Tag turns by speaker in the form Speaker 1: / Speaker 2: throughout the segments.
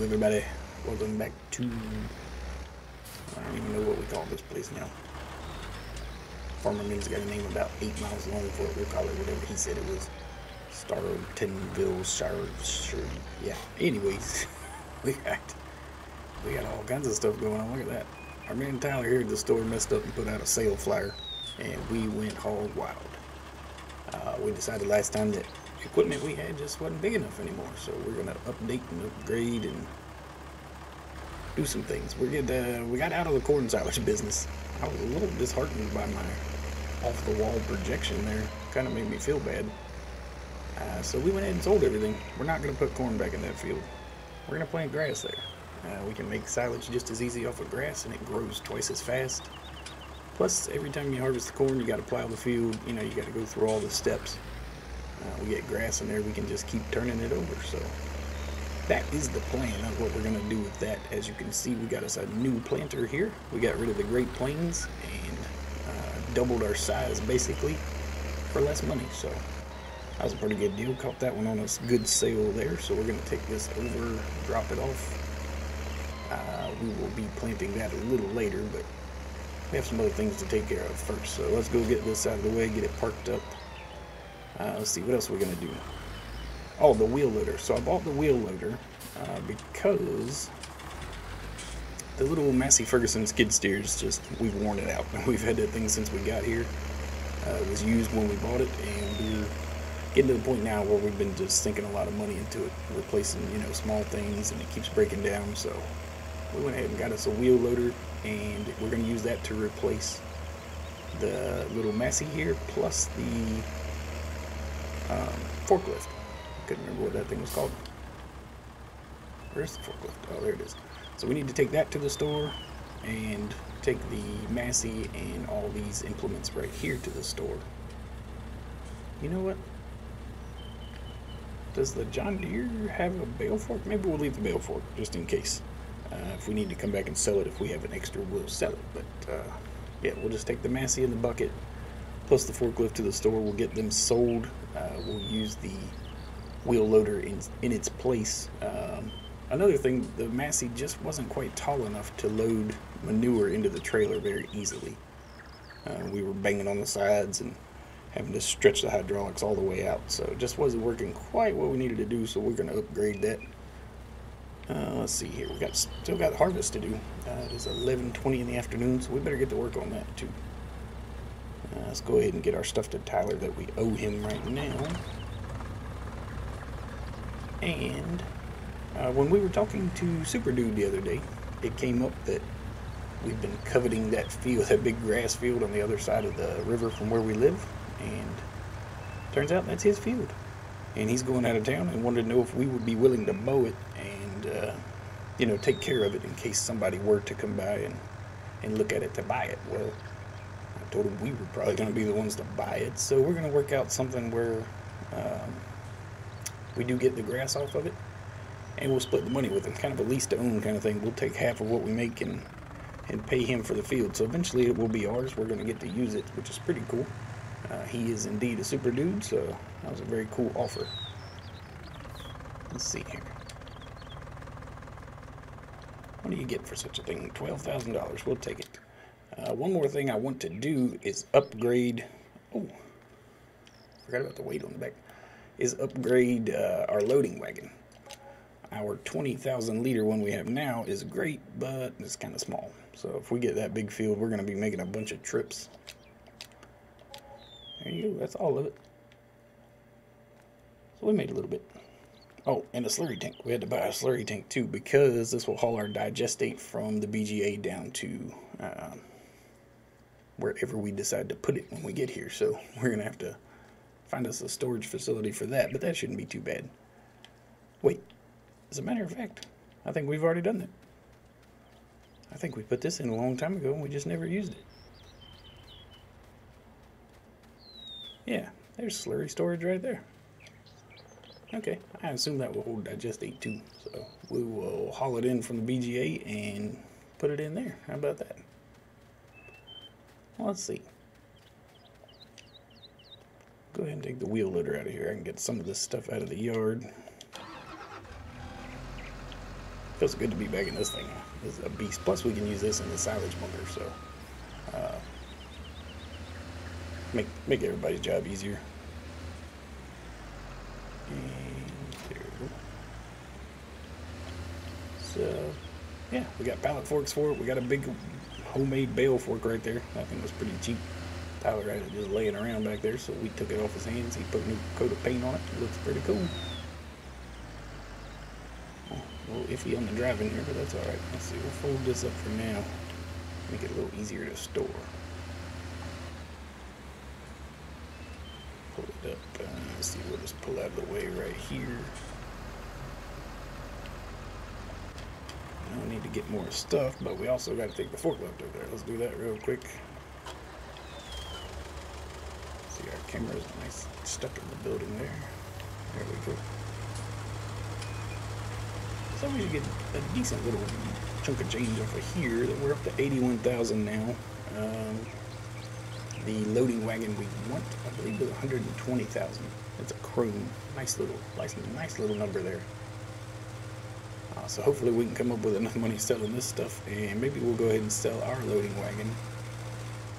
Speaker 1: everybody, welcome back to, I don't even know what we call this place now. Farmer Man's got a name about 8 miles long for it. We'll call it whatever he said it was. Startonville, Shire. Yeah, anyways, we got all kinds of stuff going on. Look at that. Our man Tyler here at the store messed up and put out a sale flyer, and we went hog wild. We decided last time that the equipment we had just wasn't big enough anymore, so we're gonna update and upgrade and do some things. We got out of the corn silage business. I was a little disheartened by my off-the-wall projection there. Kind of made me feel bad. So we went ahead and sold everything. We're not gonna put corn back in that field. We're gonna plant grass there. We can make silage just as easy off of grass, and it grows twice as fast. Plus, every time you harvest the corn, you got to plow the field. You know, you got to go through all the steps. We get grass in there, we can just keep turning it over. So that is the plan of what we're going to do with that. As you can see, we got us a new planter here. We got rid of the Great Plains and doubled our size basically for less money. So that was a pretty good deal. Caught that one on a good sale there. So we're going to take this over, drop it off. We will be planting that a little later, but we have some other things to take care of first. So let's go get this out of the way, get it parked up. Let's see, what else we're going to do. Oh, the wheel loader. So I bought the wheel loader because the little Massey Ferguson skid steers, we've worn it out. We've had that thing since we got here. It was used when we bought it, and we're getting to the point now where we've been just sinking a lot of money into it, replacing, small things, and it keeps breaking down. So we went ahead and got us a wheel loader, and we're going to use that to replace the little Massey here, plus the forklift. Couldn't remember what that thing was called. Where's the forklift? Oh, there it is. So we need to take that to the store and take the Massey and all these implements right here to the store. You know what? Does the John Deere have a bale fork? Maybe we'll leave the bale fork just in case. If we need to come back and sell it, if we have an extra, we'll sell it. But yeah, we'll just take the Massey in the bucket plus the forklift to the store. We'll get them sold. We'll use the wheel loader in its place. Another thing, the Massey just wasn't quite tall enough to load manure into the trailer very easily. We were banging on the sides and having to stretch the hydraulics all the way out, so it just wasn't working quite what we needed to do. So we're going to upgrade that. Let's see here. We still got harvest to do. It is 11:20 in the afternoon, so we better get to work on that too. Let's go ahead and get our stuff to Tyler that we owe him right now. And when we were talking to Super Dude the other day, it came up that we've been coveting that field, that big grass field on the other side of the river from where we live, and turns out that's his field. And he's going out of town and wanted to know if we would be willing to mow it and take care of it in case somebody were to come by and look at it to buy it. Well, I told him we were probably going to be the ones to buy it, so we're going to work out something where we do get the grass off of it, and we'll split the money with him, kind of a lease to own kind of thing. We'll take half of what we make and pay him for the field. So eventually it will be ours. We're going to get to use it, which is pretty cool. He is indeed a super dude, so that was a very cool offer. Let's see here. What do you get for such a thing? $12,000. We'll take it. One more thing I want to do is upgrade. Oh, forgot about the weight on the back. Is upgrade our loading wagon. Our 20,000 liter one we have now is great, but it's kind of small. So if we get that big field, we're going to be making a bunch of trips. There you go. That's all of it. So we made a little bit. Oh, and a slurry tank. We had to buy a slurry tank too, because this will haul our digestate from the BGA down to wherever we decide to put it when we get here. So we're going to have to find us a storage facility for that, but that shouldn't be too bad. Wait, as a matter of fact, I think we've already done that. I think we put this in a long time ago and we just never used it. Yeah, there's slurry storage right there. Okay, I assume that will hold digestate too. So we will haul it in from the BGA and put it in there. How about that? Well, let's see. Go ahead and take the wheel loader out of here. I can get some of this stuff out of the yard. Feels good to be back in this thing. This is a beast. Plus, we can use this in the silage bunker, so make everybody's job easier. And there we go. So, yeah, we got pallet forks for it. We got a big homemade bale fork right there. That thing was pretty cheap. Tyler had it just laying around back there, so we took it off his hands. He put a new coat of paint on it. It looks pretty cool. A little iffy on the driving here, but that's alright. Let's see, we'll fold this up for now. Make it a little easier to store. Pull it up. Let's see, we'll just pull out of the way right here. I don't need to get more stuff, but we also got to take the forklift over there. Let's do that real quick. See, our camera's nice stuck in the building there. There we go. So we should get a decent little chunk of change off of here. We're up to 81,000 now. The loading wagon we want, I believe, was 120,000. It's a chrome. Nice little number there. So hopefully we can come up with enough money selling this stuff, and maybe we'll go ahead and sell our loading wagon.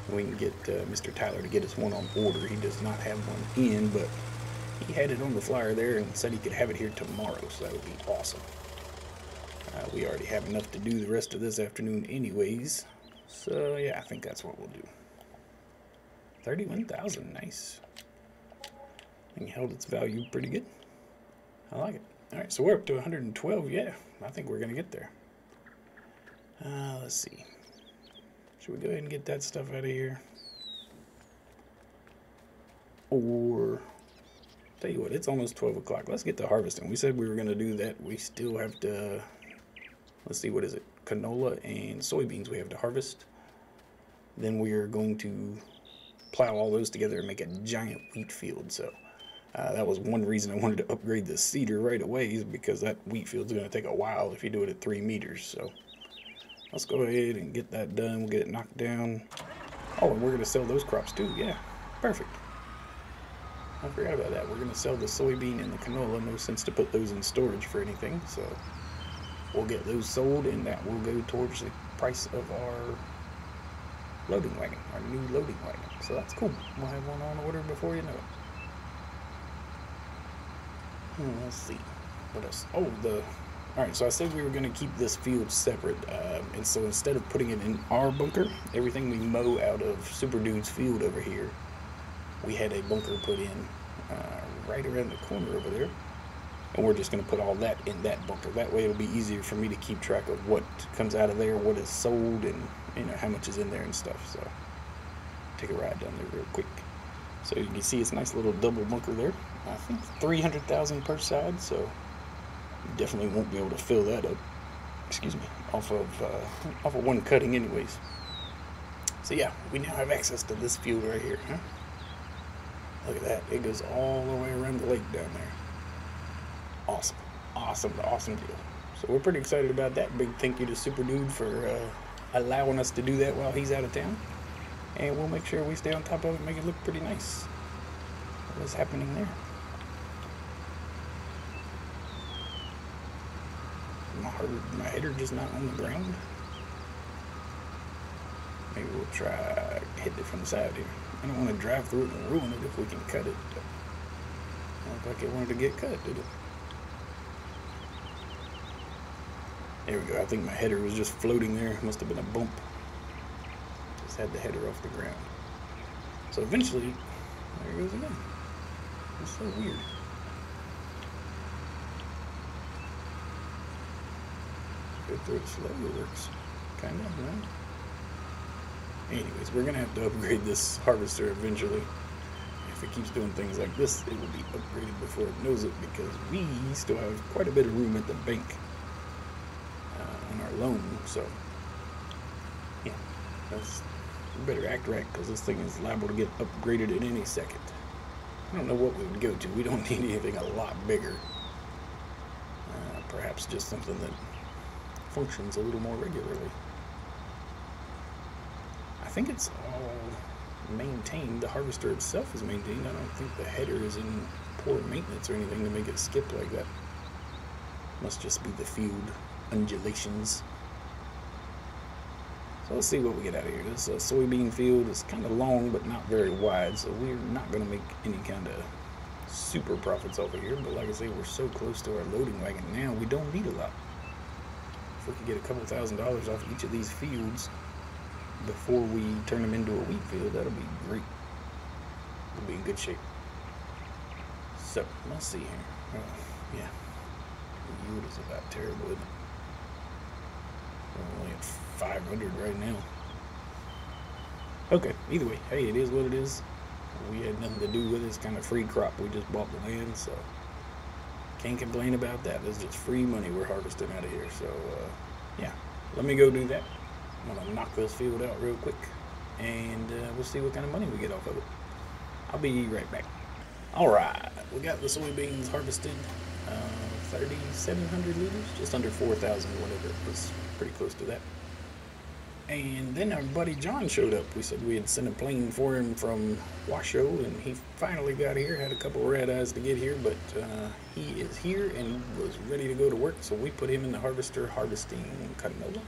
Speaker 1: We can get Mr. Tyler to get us one on order. He does not have one in, but he had it on the flyer there and said he could have it here tomorrow, so that would be awesome. We already have enough to do the rest of this afternoon anyways, so yeah, I think that's what we'll do. 31,000, nice. I think held its value pretty good. I like it. Alright, so we're up to 112, yeah. I think we're going to get there. Let's see. Should we go ahead and get that stuff out of here? Or, tell you what, it's almost 12 o'clock. Let's get to harvesting. We said we were going to do that. We still have to, let's see, what is it? Canola and soybeans we have to harvest. Then we are going to plow all those together and make a giant wheat field. So that was one reason I wanted to upgrade the seeder right away, is because that wheat field's going to take a while if you do it at 3 meters. So let's go ahead and get that done. We'll get it knocked down. Oh, and we're going to sell those crops too. Yeah, perfect. I forgot about that. We're going to sell the soybean and the canola. No sense to put those in storage for anything. So we'll get those sold, and that will go towards the price of our loading wagon, our new loading wagon. So that's cool. We'll have one on order before you know it. Let's see. What else? Oh, alright, so I said we were going to keep this field separate. And so instead of putting it in our bunker, everything we mow out of Super Dude's field over here, we had a bunker put in right around the corner over there. And we're just going to put all that in that bunker. That way it'll be easier for me to keep track of what comes out of there, what is sold, and how much is in there and stuff. So take a ride down there real quick. So you can see it's a nice little double bunker there. I think 300,000 per side, so you definitely won't be able to fill that up. Excuse me, off of one cutting, anyways. So yeah, we now have access to this field right here. Huh? Look at that! It goes all the way around the lake down there. Awesome, awesome deal. So we're pretty excited about that. Big thank you to Super Dude for allowing us to do that while he's out of town. And we'll make sure we stay on top of it and make it look pretty nice. What is happening there? My header just not on the ground. Maybe we'll try hitting it from the side here. I don't want to drive through it and ruin it if we can cut it. Looked like it wanted to get cut, did it? There we go. I think my header was just floating there. Must have been a bump. Just had the header off the ground. So eventually, there it goes again. It's so weird. Go through it slow, it works. Kind of, right? Anyways, we're going to have to upgrade this harvester eventually. If it keeps doing things like this, it will be upgraded before it knows it, because we still have quite a bit of room at the bank on our loan. So, yeah, we better act right, because this thing is liable to get upgraded at any second. I don't know what we would go to. We don't need anything a lot bigger. Perhaps just something that functions a little more regularly. I think it's all maintained. The harvester itself is maintained. I don't think the header is in poor maintenance or anything to make it skip like that. Must just be the field. undulations. So let's see what we get out of here. This soybean field is kind of long but not very wide, so we're not going to make any kind of super profits over here. But like I say, we're so close to our loading wagon now, we don't need a lot. If we could get a couple $1,000s off each of these fields before we turn them into a wheat field, that'll be great. We'll be in good shape. So let's see here. Oh, yeah, the yield is about terrible, isn't it? We're only at 500 right now. Okay, either way, hey, it is what it is. We had nothing to do with it. It's kind of free crop. We just bought the land, so can't complain about that. It's just free money we're harvesting out of here. So, yeah, let me go do that. I'm going to knock this field out real quick, and we'll see what kind of money we get off of it. I'll be right back. All right, we got the soybeans harvested. 3,700 liters, just under 4,000, whatever. It was pretty close to that. And then our buddy John showed up. We said we had sent a plane for him from Washoe, and he finally got here. Had a couple of red eyes to get here, but he is here and was ready to go to work. So we put him in the harvester harvesting canola.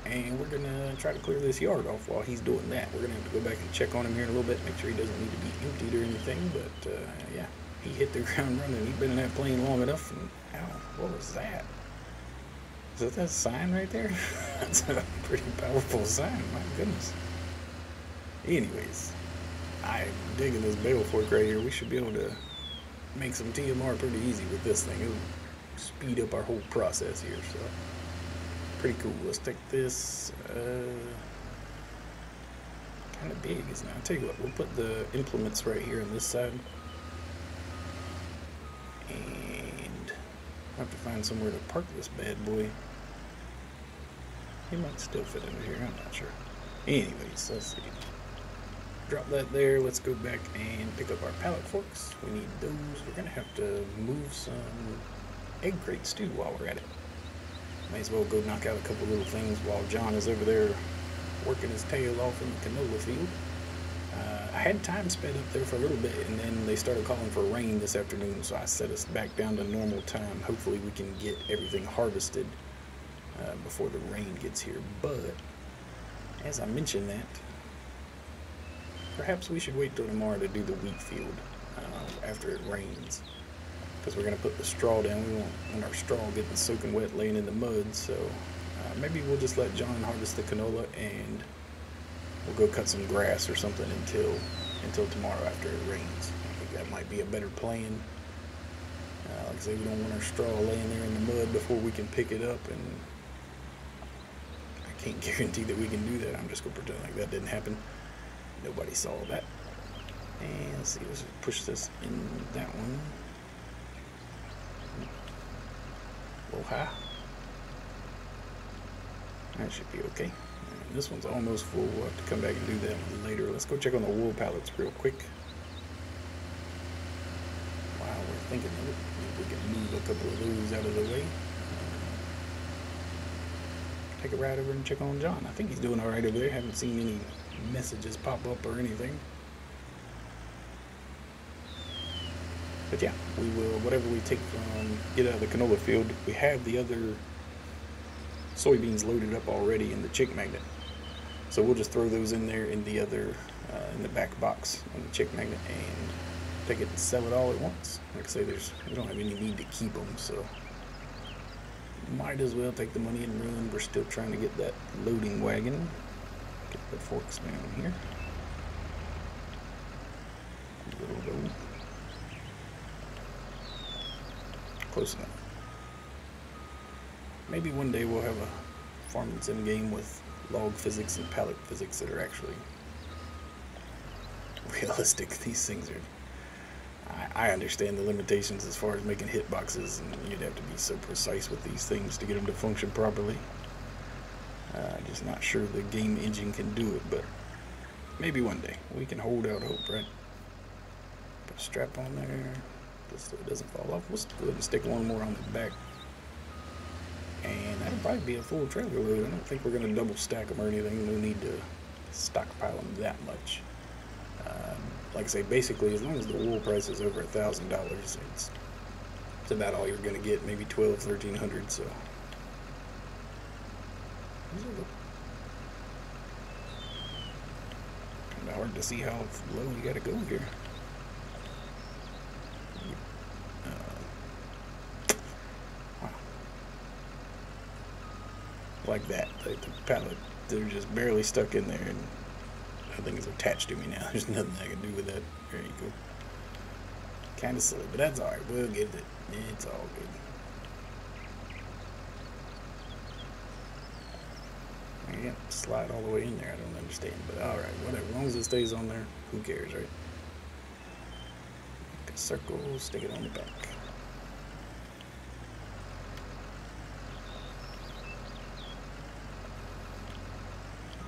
Speaker 1: And we're going to try to clear this yard off while he's doing that. We're going to have to go back and check on him here in a little bit, make sure he doesn't need to be emptied or anything. But yeah, he hit the ground running. He's been in that plane long enough. And, ow, what was that? Is that sign right there? That's a pretty powerful sign, my goodness. Anyways, I'm digging this bale fork right here. We should be able to make some TMR pretty easy with this thing. It'll speed up our whole process here, so pretty cool. Let's take this, kind of big, isn't it? I'll tell you what, we'll put the implements right here on this side. And I'll have to find somewhere to park this bad boy. He might still fit under here, I'm not sure. Anyways, let's see. Drop that there. Let's go back and pick up our pallet forks. We need those. We're going to have to move some egg crates too while we're at it. May as well go knock out a couple little things while John is over there working his tail off in the canola field. I had time sped up there for a little bit, and then they started calling for rain this afternoon, so I set us back down to normal time. Hopefully we can get everything harvested before the rain gets here. But as I mentioned that, perhaps we should wait till tomorrow to do the wheat field after it rains, because we're going to put the straw down. We don't want our straw getting soaking wet laying in the mud, so maybe we'll just let John harvest the canola, and we'll go cut some grass or something until tomorrow after it rains. I think that might be a better plan. Like I say, we don't want our straw laying there in the mud before we can pick it up, and I can't guarantee that we can do that. I'm just going to pretend like that didn't happen. Nobody saw that. And let's see, let's just push this in that one. A little high. That should be okay. And this one's almost full. We'll have to come back and do that later. Let's go check on the wool pallets real quick. While we're thinking of it, maybe we can move a couple of those out of the way. Take a ride over and check on John. I think he's doing all right over there. Haven't seen any messages pop up or anything. But yeah, we will, whatever we take from, get out of the canola field, we have the other soybeans loaded up already in the chick magnet. So we'll just throw those in there in the other, in the back box on the chick magnet, and take it and sell it all at once. Like I say, we don't have any need to keep them, so might as well take the money and run. We're still trying to get that loading wagon. Get the forks down here. Go. Close enough. Maybe one day we'll have a farming sim game with log physics and pallet physics that are actually realistic. These things are... I understand the limitations as far as making hitboxes, and you'd have to be so precise with these things to get them to function properly. Just not sure the game engine can do it, but maybe one day. We can hold out hope, right? Put a strap on there, just so it doesn't fall off. We'll go ahead and stick one more on the back. And that'll probably be a full trailer load. I don't think we're going to double stack them or anything. No need to stockpile them that much. Like I say, basically, as long as the wool price is over $1,000, it's about all you're going to get, maybe $1,200, $1,300. So Kind of hard to see how low you gotta go here. Wow. Like that. Like the pallet, they're just barely stuck in there, and I think it's attached to me now. There's nothing I can do with that. There you go. Kind of silly, but that's alright. We'll get it. It's all good. I can't slide all the way in there. I don't understand, but alright, whatever. As long as it stays on there, who cares, right? Make a circle, stick it on the back.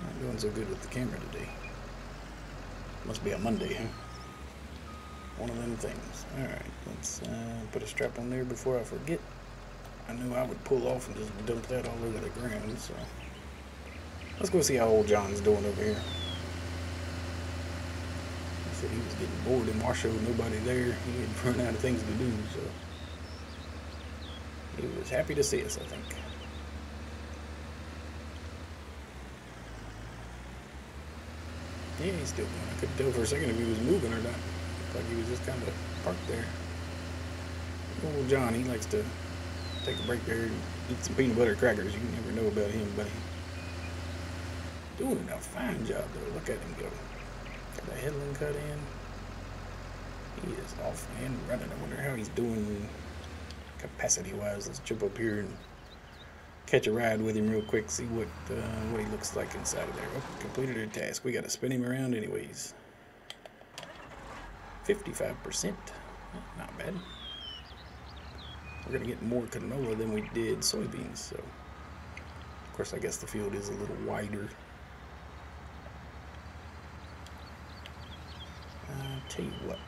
Speaker 1: Not doing so good with the camera today. Must be a Monday, huh? One of them things. Alright, let's put a strap on there before I forget. I knew I would pull off and just dump that all over the ground, so let's go see how old John's doing over here. He said he was getting bored in Marshall with nobody there. He had run out of things to do, so he was happy to see us, I think. Yeah, he's still going. I couldn't tell for a second if he was moving or not. Looked like he was just kind of parked there. Old John, he likes to take a break there and eat some peanut butter crackers. You never know about him, buddy. Doing a fine job, though. Look at him go. Got the headland cut in. He is off and running. I wonder how he's doing capacity-wise. Let's jump up here and catch a ride with him real quick. See what he looks like inside of there. Oh, completed our task. We got to spin him around anyways. 55%. Not bad. We're going to get more canola than we did soybeans. So, of course, I guess the field is a little wider. Tell you what,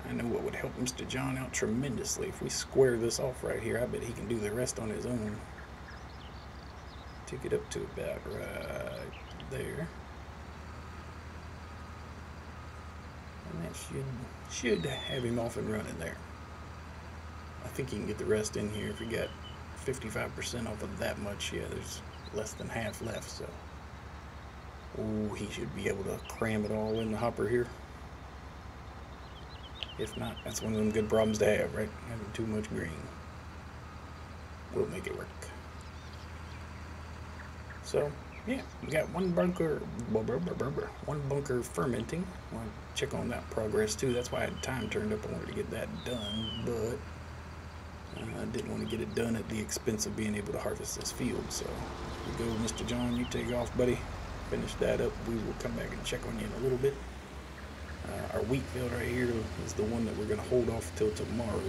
Speaker 1: I know what would help Mr. John out tremendously. If we square this off right here, I bet he can do the rest on his own. Take it up to about right there. And that should have him off and running there. I think he can get the rest in here if we got 55% off of that much. Yeah, there's less than half left, so. Oh, he should be able to cram it all in the hopper here. If not, that's one of them good problems to have, right? Having too much green. We'll make it work. So, yeah, we got one bunker fermenting. I want to check on that progress too. That's why I had time turned up. I wanted to get that done, but I didn't want to get it done at the expense of being able to harvest this field. So, here we go, Mr. John. You take off, buddy. Finish that up. We will come back and check on you in a little bit. Our wheat field right here is the one that we're going to hold off till tomorrow.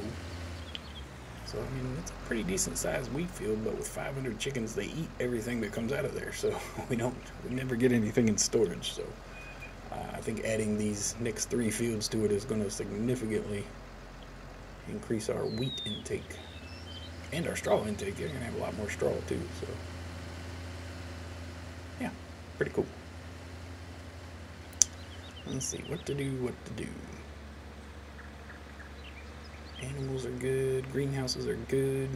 Speaker 1: So, I mean, it's a pretty decent sized wheat field, but with 500 chickens, they eat everything that comes out of there. So we never get anything in storage. So I think adding these next 3 fields to it is going to significantly increase our wheat intake and our straw intake. You're going to have a lot more straw too. So yeah, pretty cool. Let's see, what to do. Animals are good, greenhouses are good.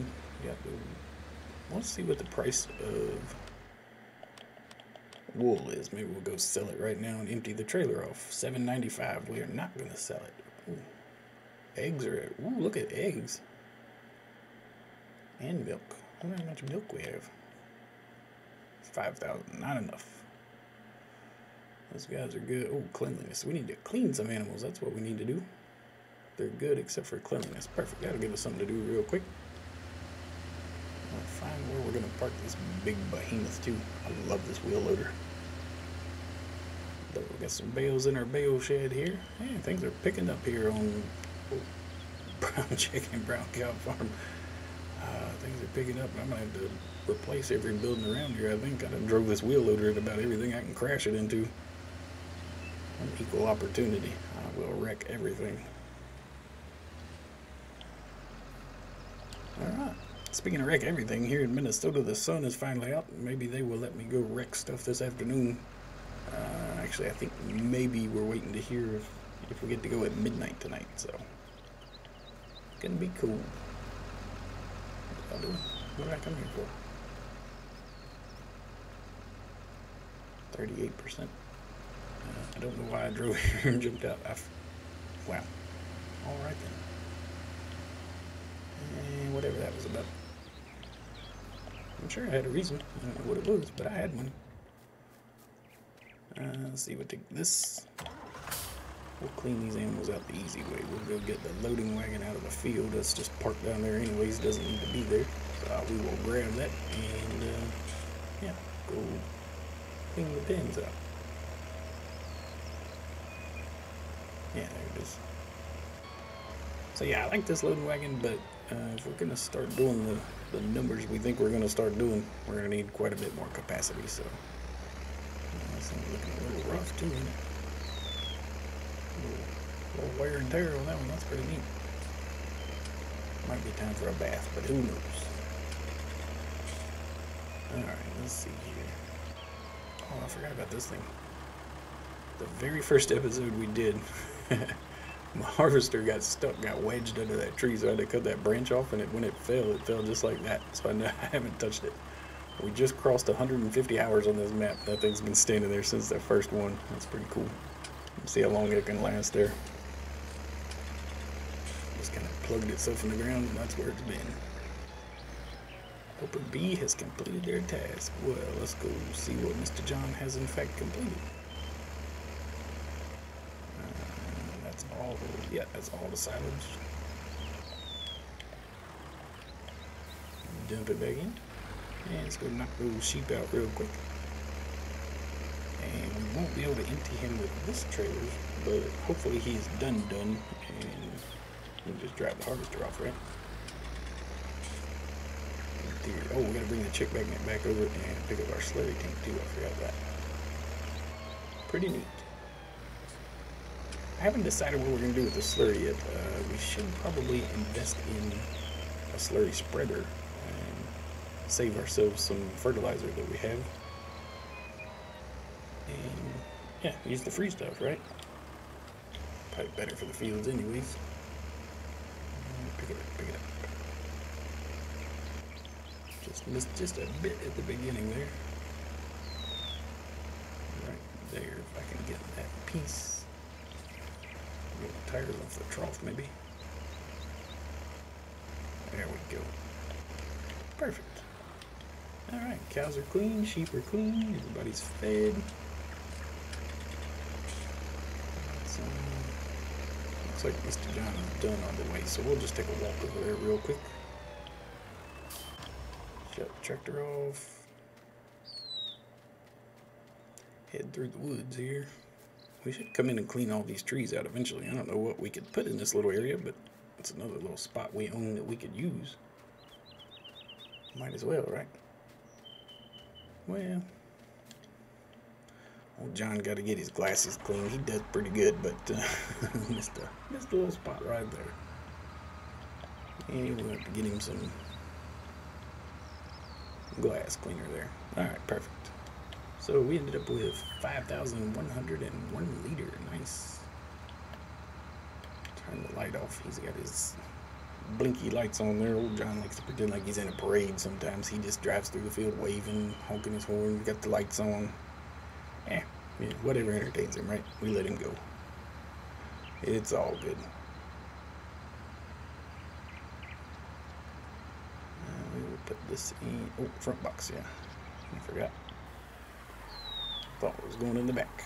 Speaker 1: Let's see what the price of wool is. Maybe we'll go sell it right now and empty the trailer off. $7.95. We are not going to sell it. Ooh. Eggs are, ooh, look at eggs. And milk. I wonder how much milk we have. 5,000, not enough. Those guys are good. Oh, cleanliness. We need to clean some animals. That's what we need to do. They're good except for cleanliness. Perfect. That'll give us something to do real quick. I'll find where we're going to park this big behemoth too. I love this wheel loader. We got some bales in our bale shed here. Man, things are picking up here on brown chicken, brown cow farm. Things are picking up. I'm going to have to replace every building around here, I think. I done drove this wheel loader at about everything I can crash it into. An equal opportunity. I will wreck everything. Alright. Speaking of wreck everything, here in Minnesota, the sun is finally out. Maybe they will let me go wreck stuff this afternoon. Actually, I think maybe we're waiting to hear if we get to go at midnight tonight, so. It's gonna be cool. What did I come here for? 38%. I don't know why I drove here and jumped out. Wow. All right then. And whatever that was about. I'm sure I had a reason. I don't know what it was, but I had one. Let's see, we'll take this. We'll clean these animals out the easy way. We'll go get the loading wagon out of the field. That's just parked down there anyways. Doesn't need to be there. So we will grab that and, yeah, go clean the pens out. Yeah, there it is. So yeah, I like this loading wagon, but if we're going to start doing the numbers we think we're going to start doing, we're going to need quite a bit more capacity. So this thing's looking a little rough too, isn't it? A little wear and tear on that one. That's pretty neat. Might be time for a bath, but who knows? Alright, let's see here. Oh, I forgot about this thing. The very first episode we did, my harvester got stuck, got wedged under that tree, so I had to cut that branch off, and when it fell just like that. So I haven't touched it. We just crossed 150 hours on this map. That thing's been standing there since that first one. That's pretty cool. Let's see how long it can last there. Just kind of plugged itself in the ground, and that's where it's been. Helper B has completed their task. Well, let's go see what Mr. John has in fact completed. That's all. Yeah, that's all the silage. Dump it back in. And let's go knock those sheep out real quick. And we won't be able to empty him with this trailer, but hopefully he's done, and we'll just drive the harvester off, right? Oh, we gotta bring the chick magnet back over and pick up our slurry tank too. I forgot that. Pretty neat. I haven't decided what we're gonna do with the slurry yet. We should probably invest in a slurry spreader and save ourselves some fertilizer that we have. And yeah, use the free stuff, right? Probably better for the fields anyways. Pick it up, pick it up. Just missed just a bit at the beginning there. Right there, if I can get that piece. Get the tires off the trough, maybe. There we go. Perfect. Alright, cows are clean, sheep are clean, everybody's fed. Looks like Mr. John is done on the way, so we'll just take a walk over there real quick. Shut the tractor off. Head through the woods here. We should come in and clean all these trees out eventually. I don't know what we could put in this little area, but it's another little spot we own that we could use. Might as well, right? Well, old John got to get his glasses clean. He does pretty good, but missed a little spot right there. And we'll have to get him some glass cleaner there. Alright, perfect. So we ended up with 5,101 liter. Nice. Turn the light off. He's got his blinky lights on there. Old John likes to pretend like he's in a parade sometimes. He just drives through the field waving, honking his horn, got the lights on. Yeah, whatever entertains him, right? We let him go. It's all good. We will put this in, oh, front box, yeah. I forgot. Thought it was going in the back.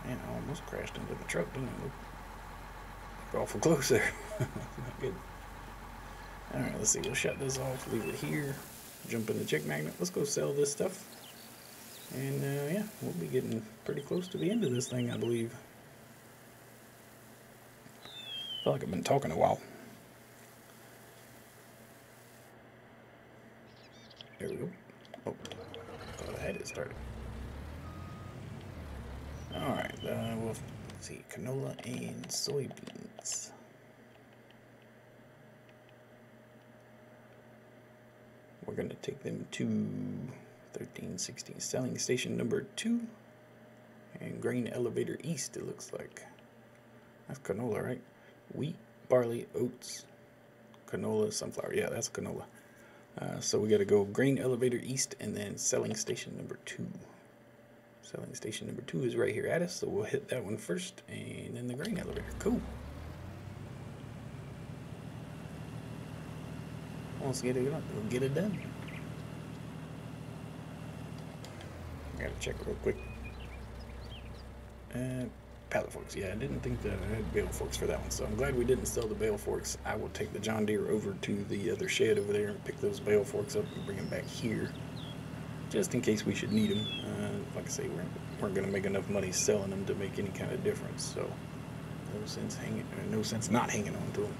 Speaker 1: Man, I almost crashed into the truck, didn't I? Look awful close there. Not good. Alright, let's see. We'll shut this off, leave it here, jump in the chick magnet. Let's go sell this stuff. And yeah, we'll be getting pretty close to the end of this thing, I believe. I feel like I've been talking a while. There we go. Oh, thought I had it started. Alright, we'll see. Canola and soybeans. We're going to take them to 1316 selling station number 2 and grain elevator east, it looks like. That's canola, right? Wheat, barley, oats, canola, sunflower. Yeah, that's canola. So we got to go grain elevator east and then selling station number 2. Selling station number 2 is right here at us, so we'll hit that one first and then the grain elevator. Cool. Let's get it up. We'll get it done. I gotta check real quick. Pallet forks. Yeah, I didn't think that I had bale forks for that one, so I'm glad we didn't sell the bale forks. I will take the John Deere over to the other shed over there and pick those bale forks up and bring them back here, just in case we should need them. Like I say, we weren't going to make enough money selling them to make any kind of difference, so no sense not hanging on to them.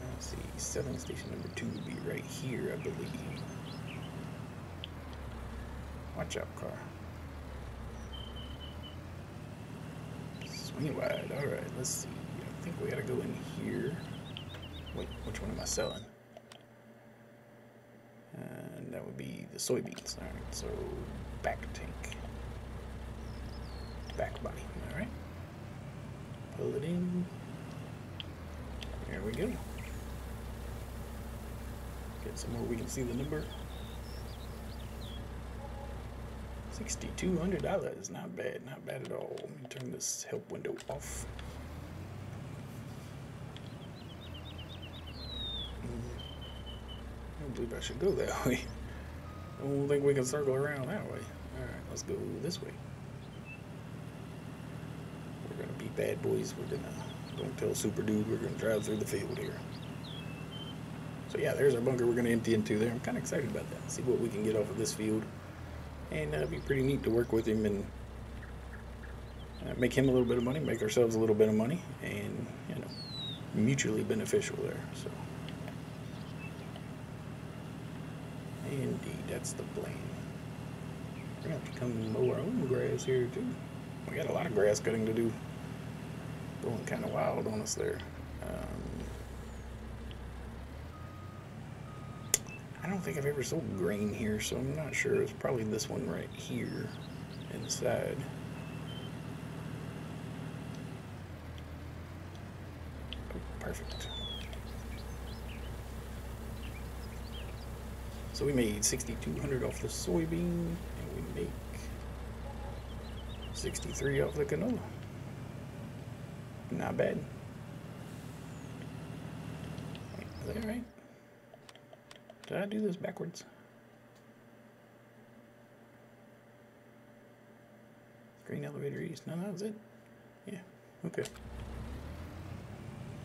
Speaker 1: Let's see, selling station number 2 would be right here, I believe. Watch out, car. Swing wide. Alright, let's see. I think we gotta go in here. Wait, which one am I selling? And that would be the soybeans. Alright, so back tank. Back body. Alright. Pull it in. There we go. Get some more, we can see the number. $6,200. Not bad, not bad at all. Let me turn this help window off. I don't believe I should go that way. I don't think we can circle around that way. Alright, let's go this way. We're gonna be bad boys. Don't tell Super Dude, we're gonna drive through the field here. So yeah, there's our bunker we're gonna empty into there. I'm kinda excited about that. See what we can get off of this field. And it'd be pretty neat to work with him and make him a little bit of money, make ourselves a little bit of money, and, you know, mutually beneficial there. So, indeed, that's the plan. We're gonna have to come mow our own grass here too. We got a lot of grass cutting to do. Going kind of wild on us there. I don't think I've ever sold grain here, so I'm not sure. It's probably this one right here inside. Oh, perfect. So we made $6,200 off the soybean, and we make $63 off the canola. Not bad. Wait, is that right? Did I do this backwards? Grain elevator east. No, that was it. Yeah, okay.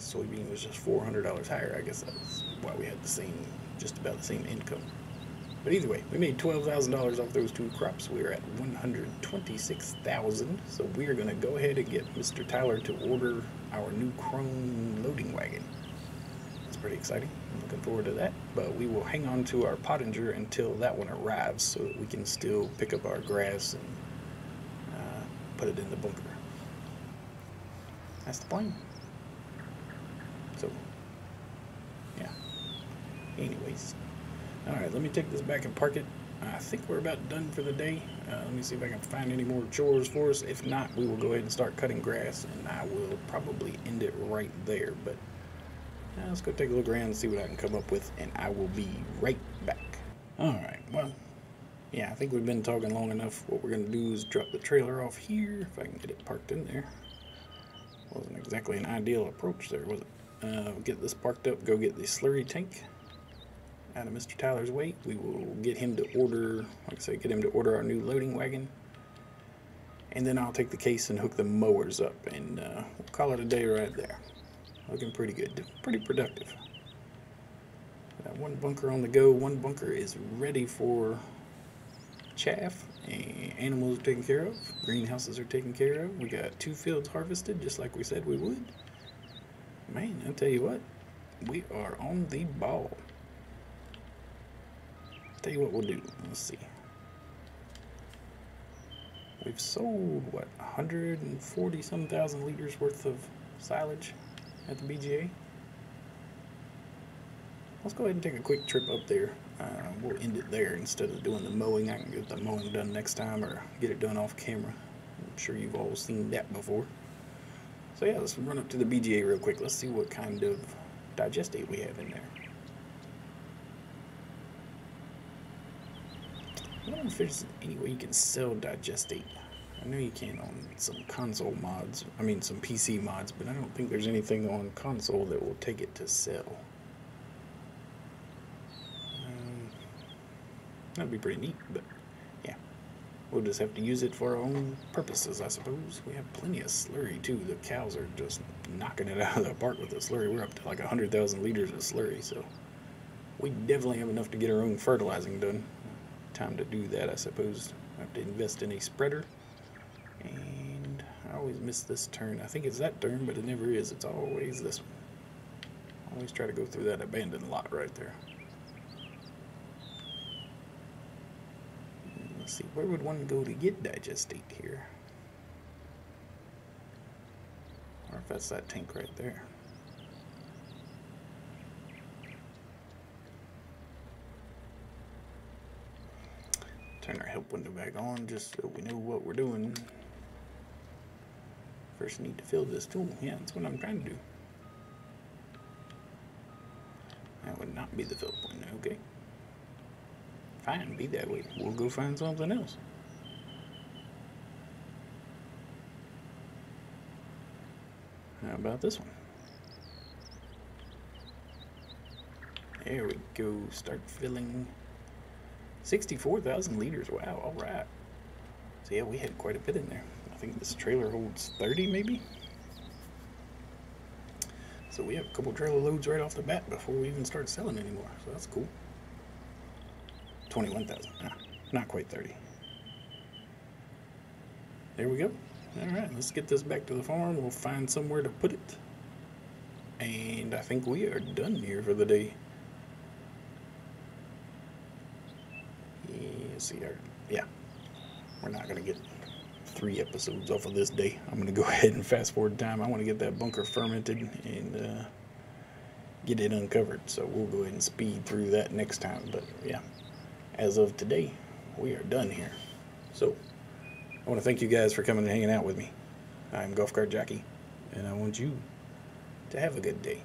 Speaker 1: Soybean was just $400 higher. I guess that's why we had just about the same income. But either way, we made $12,000 off those 2 crops. We are at $126,000. So we are going to go ahead and get Mr. Tyler to order our new chrome loading wagon. That's pretty exciting. I'm looking forward to that. But we will hang on to our pottinger until that one arrives so that we can still pick up our grass and put it in the bunker. That's the plan. So, yeah. Anyways. Alright, let me take this back and park it. I think we're about done for the day. Let me see if I can find any more chores for us. If not, we will go ahead and start cutting grass, and I will probably end it right there. But let's go take a look around and see what I can come up with, and I will be right back. Alright, well, yeah, I think we've been talking long enough. What we're going to do is drop the trailer off here, if I can get it parked in there. Wasn't exactly an ideal approach there, was it? Get this parked up, go get the slurry tank out of Mr. Tyler's way. We will get him to order, like I say, get him to order our new loading wagon. And then I'll take the case and hook the mowers up, and we'll call it a day right there. Looking pretty good, pretty productive. Got one bunker on the go, one bunker is ready for chaff, and animals are taken care of, greenhouses are taken care of. We got 2 fields harvested, just like we said we would. Man, I'll tell you what, we are on the ball. Tell you what we'll do. Let's see. We've sold, what, 140-some thousand liters worth of silage at the BGA. Let's go ahead and take a quick trip up there. We'll end it there instead of doing the mowing. I can get the mowing done next time or get it done off camera. I'm sure you've all seen that before. So yeah, let's run up to the BGA real quick. Let's see what kind of digestate we have in there. I wonder if there's any way you can sell digestate. I know you can on some console mods, some PC mods, but I don't think there's anything on console that will take it to sell. That'd be pretty neat, but yeah. We'll just have to use it for our own purposes, I suppose. We have plenty of slurry, too. The cows are just knocking it out of the park with the slurry. We're up to like 100,000 liters of slurry, so we definitely have enough to get our own fertilizing done. Time to do that, I suppose. I have to invest in a spreader. And I always miss this turn. I think it's that turn, but it never is. It's always this one. I always try to go through that abandoned lot right there. Let's see, where would one go to get digestate here? Or if that's that tank right there. Turn our help window back on just so we know what we're doing. First need to fill this tool. Yeah, that's what I'm trying to do. That would not be the fill point, okay. Fine, be that way. We'll go find something else. How about this one? There we go. Start filling. 64,000 liters. Wow, alright. So yeah, we had quite a bit in there. I think this trailer holds 30 maybe? So we have a couple trailer loads right off the bat before we even start selling anymore. So that's cool. 21,000. Not quite 30. There we go. Alright, let's get this back to the farm. We'll find somewhere to put it. And I think we are done here for the day. Yeah. We're not going to get 3 episodes off of this day. I'm going to go ahead and fast forward time. I want to get that bunker fermented and get it uncovered. So we'll go ahead and speed through that next time. But yeah, as of today, we are done here. So I want to thank you guys for coming and hanging out with me. I'm Golf Cart Jockey, and I want you to have a good day.